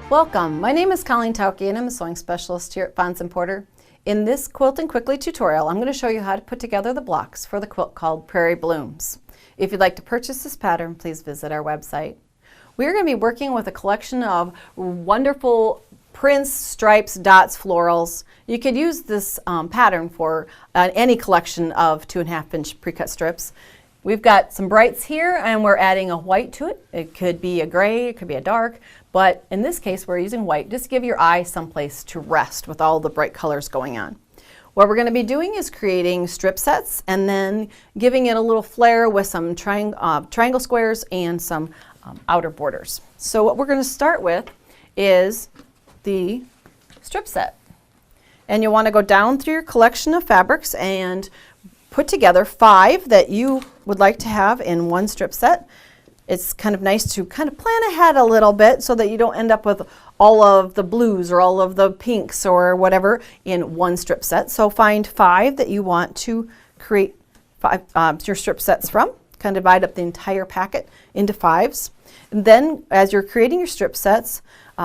Welcome, my name is Colleen Tauke and I'm a sewing specialist here at Fons & Porter. In this Quilting Quickly tutorial, I'm going to show you how to put together the blocks for the quilt called Prairie Blooms. If you'd like to purchase this pattern, please visit our website. We're going to be working with a collection of wonderful prints, stripes, dots, florals. You could use this pattern for any collection of 2.5 inch pre-cut strips. We've got some brights here and we're adding a white to it. It could be a gray, it could be a dark, but in this case we're using white. Just give your eye someplace to rest with all the bright colors going on. What we're going to be doing is creating strip sets and then giving it a little flair with some triangle squares and some outer borders. So what we're going to start with is the strip set. And you'll want to go down through your collection of fabrics and put together 5 that you would like to have in one strip set. It's kind of nice to kind of plan ahead a little bit so that you don't end up with all of the blues or all of the pinks or whatever in one strip set. So find 5 that you want to create your strip sets from. Kind of divide up the entire packet into 5s. And then as you're creating your strip sets,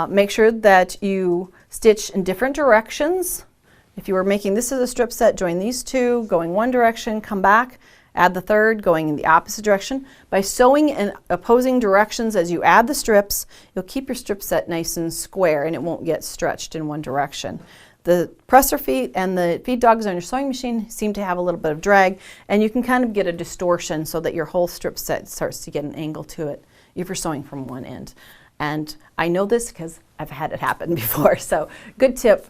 make sure that you stitch in different directions. If you were making this as a strip set, join these 2, going one direction, come back, add the third, going in the opposite direction. By sewing in opposing directions as you add the strips, you'll keep your strip set nice and square and it won't get stretched in one direction. The presser feet and the feed dogs on your sewing machine seem to have a little bit of drag, and you can kind of get a distortion so that your whole strip set starts to get an angle to it if you're sewing from one end. And I know this because I've had it happen before, so good tip.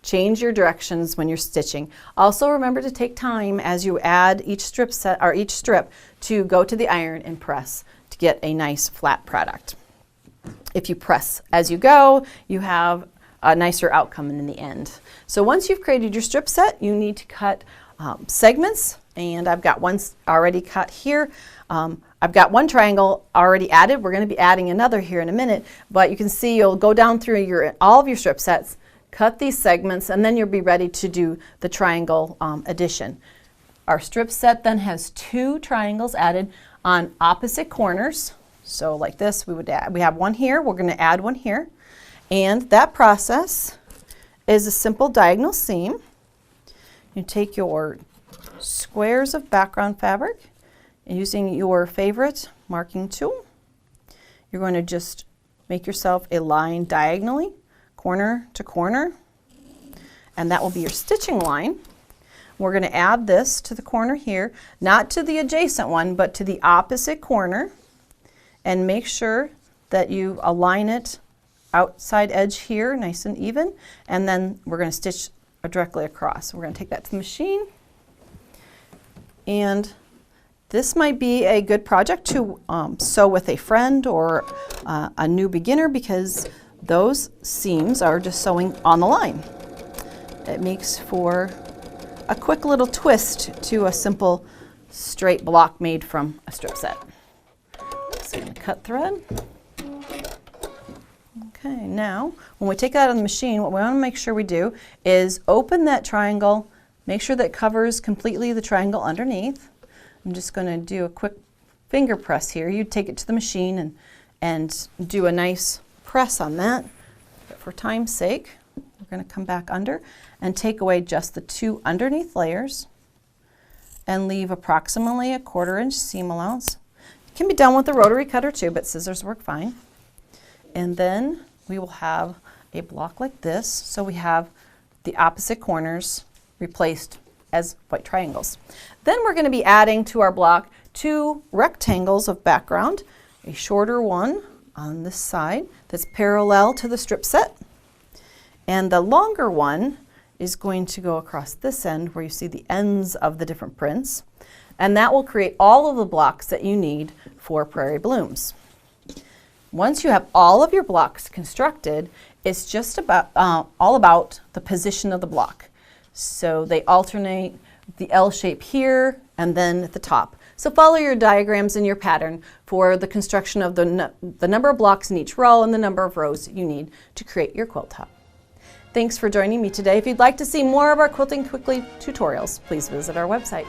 Change your directions when you're stitching. Also remember to take time as you add each strip set or each strip to go to the iron and press to get a nice flat product. If you press as you go, you have a nicer outcome in the end. So once you've created your strip set, you need to cut segments, and I've got one already cut here. I've got one triangle already added. We're going to be adding another here in a minute, but you can see you'll go down through all of your strip sets, cut these segments, and then you'll be ready to do the triangle addition. Our strip set then has 2 triangles added on opposite corners. So like this, we have one here, we're going to add one here. And that process is a simple diagonal seam. You take your squares of background fabric and using your favorite marking tool, you're going to just make yourself a line diagonally, corner to corner, and that will be your stitching line. We're going to add this to the corner here, not to the adjacent one, but to the opposite corner, and make sure that you align it outside edge here nice and even, and then we're going to stitch directly across. We're going to take that to the machine, and this might be a good project to sew with a friend or a new beginner, because those seams are just sewing on the line. It makes for a quick little twist to a simple straight block made from a strip set. So I'm going to cut thread. Okay, now when we take that out of the machine, what we want to make sure we do is open that triangle, make sure that covers completely the triangle underneath. I'm just going to do a quick finger press here. You take it to the machine and do a nice press on that. But for time's sake, we're going to come back under and take away just the 2 underneath layers and leave approximately a 1/4 inch seam allowance. It can be done with a rotary cutter too, but scissors work fine. And then we will have a block like this, so we have the opposite corners replaced as white triangles. Then we're going to be adding to our block 2 rectangles of background, a shorter one on this side that's parallel to the strip set, and the longer one is going to go across this end where you see the ends of the different prints, and that will create all of the blocks that you need for Prairie Blooms. Once you have all of your blocks constructed, it's just about all about the position of the block. So they alternate the L shape here and then at the top. So follow your diagrams in your pattern for the construction of the number of blocks in each row and the number of rows you need to create your quilt top. Thanks for joining me today. If you'd like to see more of our Quilting Quickly tutorials, please visit our website.